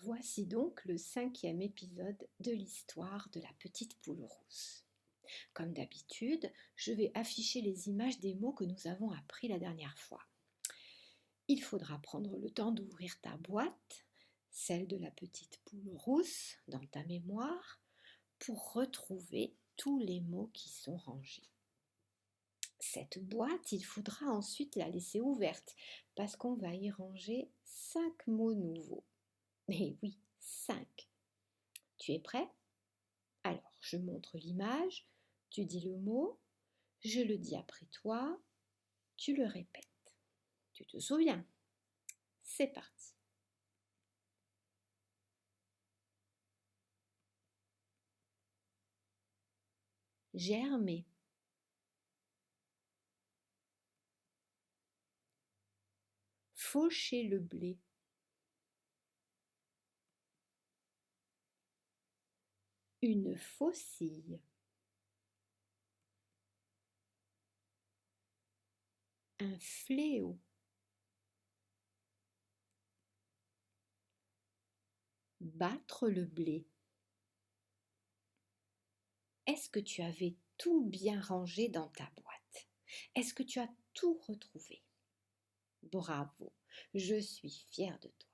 Voici donc le 5e épisode de l'histoire de la petite poule rousse. Comme d'habitude, je vais afficher les images des mots que nous avons appris la dernière fois. Il faudra prendre le temps d'ouvrir ta boîte, celle de la petite poule rousse, dans ta mémoire, pour retrouver tous les mots qui sont rangés. Cette boîte, il faudra ensuite la laisser ouverte, parce qu'on va y ranger 5 mots nouveaux. Eh oui, 5. Tu es prêt? Alors, je montre l'image, tu dis le mot, je le dis après toi, tu le répètes. Tu te souviens? C'est parti. Germer, faucher le blé, une faucille, un fléau, battre le blé. Est-ce que tu avais tout bien rangé dans ta boîte? Est-ce que tu as tout retrouvé? Bravo, je suis fière de toi.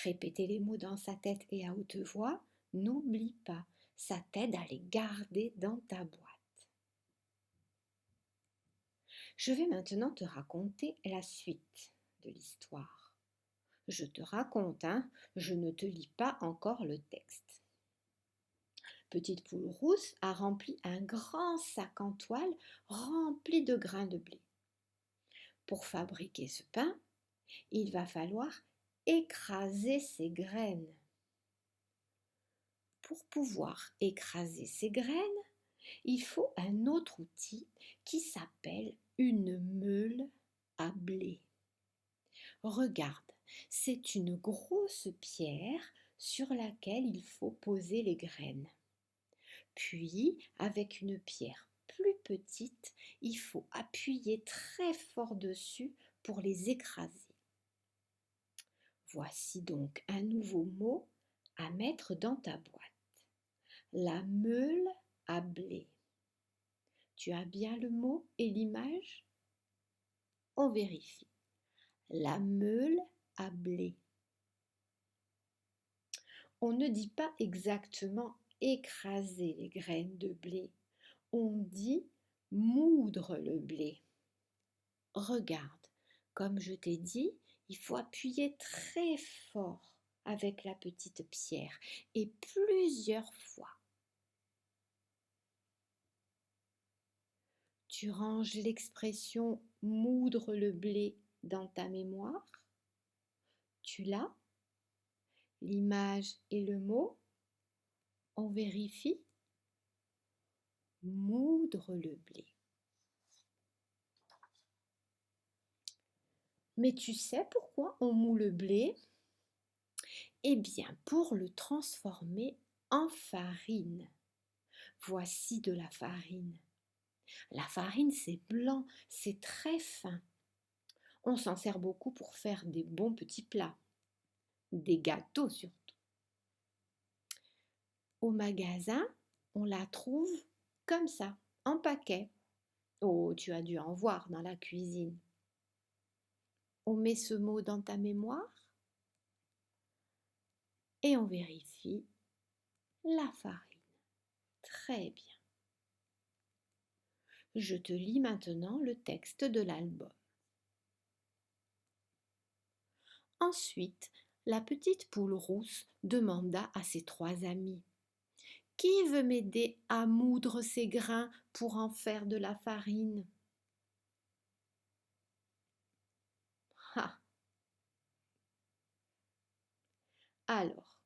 Répéter les mots dans sa tête et à haute voix, n'oublie pas, ça t'aide à les garder dans ta boîte. Je vais maintenant te raconter la suite de l'histoire. Je te raconte, je ne te lis pas encore le texte. Petite poule rousse a rempli un grand sac en toile rempli de grains de blé. Pour fabriquer ce pain, il va falloir écraser ces graines. Pour pouvoir écraser ces graines, il faut un autre outil qui s'appelle une meule à blé. Regarde, c'est une grosse pierre sur laquelle il faut poser les graines. Puis, avec une pierre plus petite, il faut appuyer très fort dessus pour les écraser. Voici donc un nouveau mot à mettre dans ta boîte. La meule à blé. Tu as bien le mot et l'image? On vérifie. La meule à blé. On ne dit pas exactement écraser les graines de blé. On dit moudre le blé. Regarde, comme je t'ai dit, il faut appuyer très fort avec la petite pierre et plusieurs fois. Tu ranges l'expression moudre le blé dans ta mémoire? Tu l'as? L'image et le mot? On vérifie? Moudre le blé. Mais tu sais pourquoi on moud le blé? Eh bien, pour le transformer en farine. Voici de la farine. La farine, c'est blanc, c'est très fin. On s'en sert beaucoup pour faire des bons petits plats, des gâteaux surtout. Au magasin, on la trouve comme ça, en paquet. Oh, tu as dû en voir dans la cuisine. On met ce mot dans ta mémoire et on vérifie la farine. Très bien. Je te lis maintenant le texte de l'album. Ensuite, la petite poule rousse demanda à ses 3 amis: qui veut m'aider à moudre ces grains pour en faire de la farine? Ah. Alors,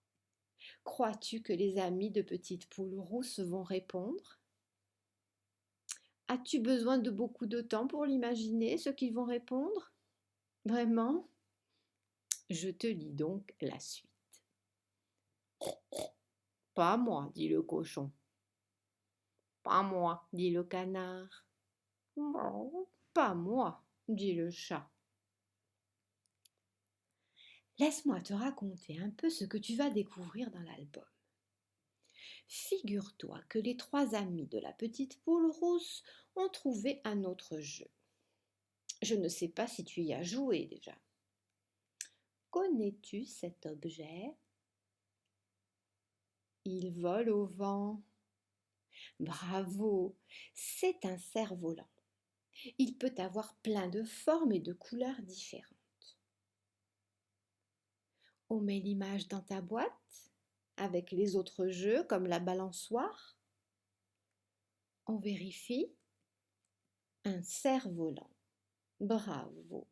crois-tu que les amis de petite poule rousse vont répondre? As-tu besoin de beaucoup de temps pour l'imaginer, ce qu'ils vont répondre? Vraiment? Je te lis donc la suite. Pas moi, dit le cochon. Pas moi, dit le canard. Pas moi, dit le chat. Laisse-moi te raconter un peu ce que tu vas découvrir dans l'album. Figure-toi que les 3 amis de la petite poule rousse ont trouvé un autre jeu. Je ne sais pas si tu y as joué déjà. Connais-tu cet objet? Il vole au vent. Bravo, c'est un cerf-volant. Il peut avoir plein de formes et de couleurs différentes. On met l'image dans ta boîte avec les autres jeux comme la balançoire. On vérifie. Un cerf-volant. Bravo.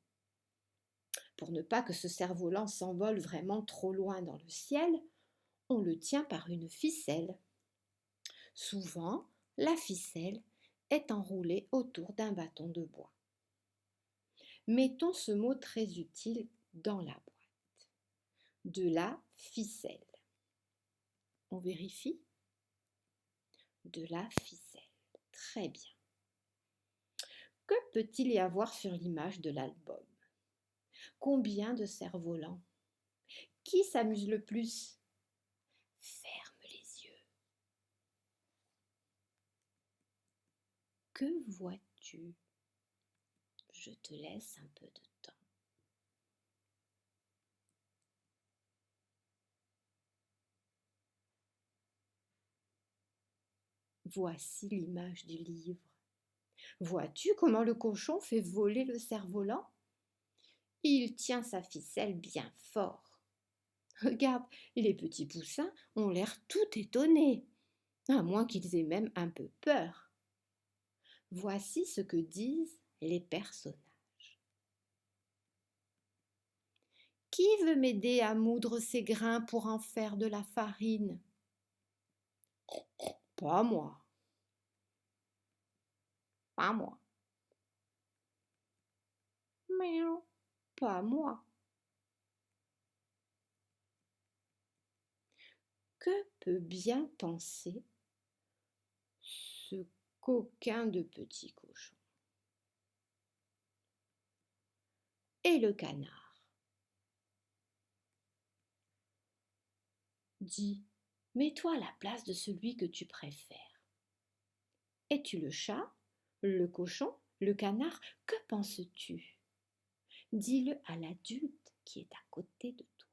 Pour ne pas que ce cerf-volant s'envole vraiment trop loin dans le ciel, on le tient par une ficelle. Souvent, la ficelle est enroulée autour d'un bâton de bois. Mettons ce mot très utile dans la boîte. De la ficelle. On vérifie. De la ficelle. Très bien. Que peut-il y avoir sur l'image de l'album? Combien de cerfs-volants? Qui s'amuse le plus? Ferme les yeux. Que vois-tu? Je te laisse un peu de temps. Voici l'image du livre. Vois-tu comment le cochon fait voler le cerf-volant? Il tient sa ficelle bien fort. Regarde, les petits poussins ont l'air tout étonnés, à moins qu'ils aient même un peu peur. Voici ce que disent les personnages. Qui veut m'aider à moudre ces grains pour en faire de la farine? Pas moi. Pas moi. Miaou. Pas moi. Que peut bien penser ce coquin de petit cochon? Et le canard? Dis, mets-toi à la place de celui que tu préfères. Es-tu le chat, le cochon, le canard? Que penses-tu? Dis-le à l'adulte qui est à côté de toi.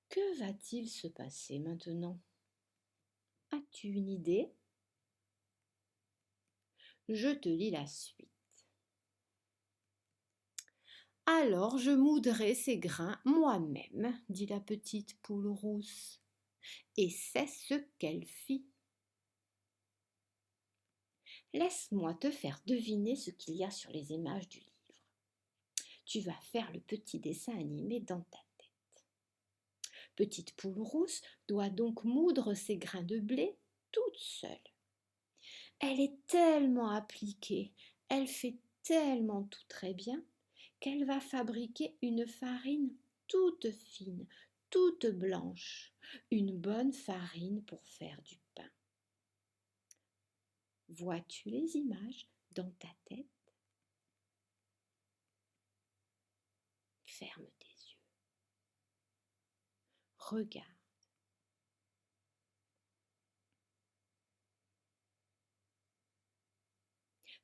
Que va-t-il se passer maintenant? As-tu une idée? Je te lis la suite. Alors je moudrai ces grains moi-même, dit la petite poule rousse. Et c'est ce qu'elle fit. Laisse-moi te faire deviner ce qu'il y a sur les images du livre. Tu vas faire le petit dessin animé dans ta tête. Petite poule rousse doit donc moudre ses grains de blé toute seule. Elle est tellement appliquée, elle fait tellement tout très bien qu'elle va fabriquer une farine toute fine, toute blanche, une bonne farine pour faire du pain. Vois-tu les images dans ta tête? Ferme tes yeux. Regarde.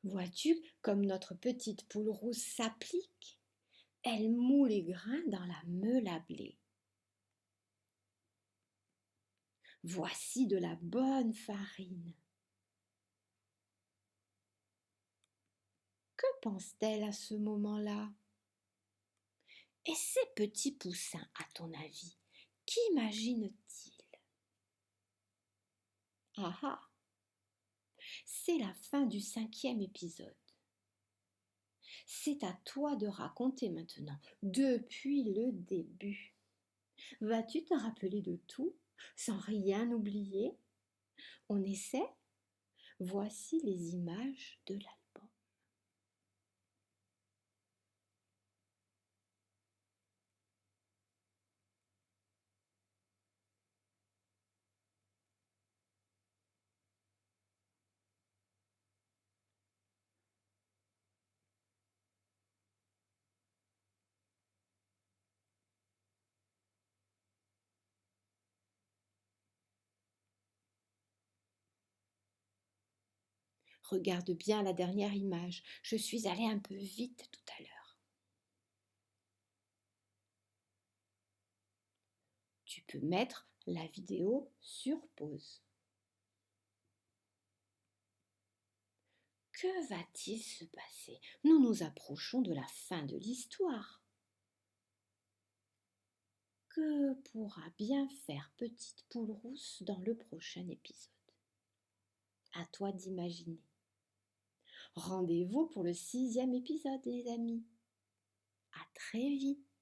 Vois-tu comme notre petite poule rousse s'applique? Elle moud les grains dans la meule à blé. Voici de la bonne farine. Que pense-t-elle à ce moment-là? Et ces petits poussins, à ton avis, qu'imagine-t-il? Ah ah! C'est la fin du 5e épisode. C'est à toi de raconter maintenant, depuis le début. Vas-tu te rappeler de tout, sans rien oublier? On essaie? Voici les images de l'album. Regarde bien la dernière image. Je suis allée un peu vite tout à l'heure. Tu peux mettre la vidéo sur pause. Que va-t-il se passer? Nous nous approchons de la fin de l'histoire. Que pourra bien faire Petite Poule Rousse dans le prochain épisode? À toi d'imaginer. Rendez-vous pour le 6e épisode, les amis. À très vite.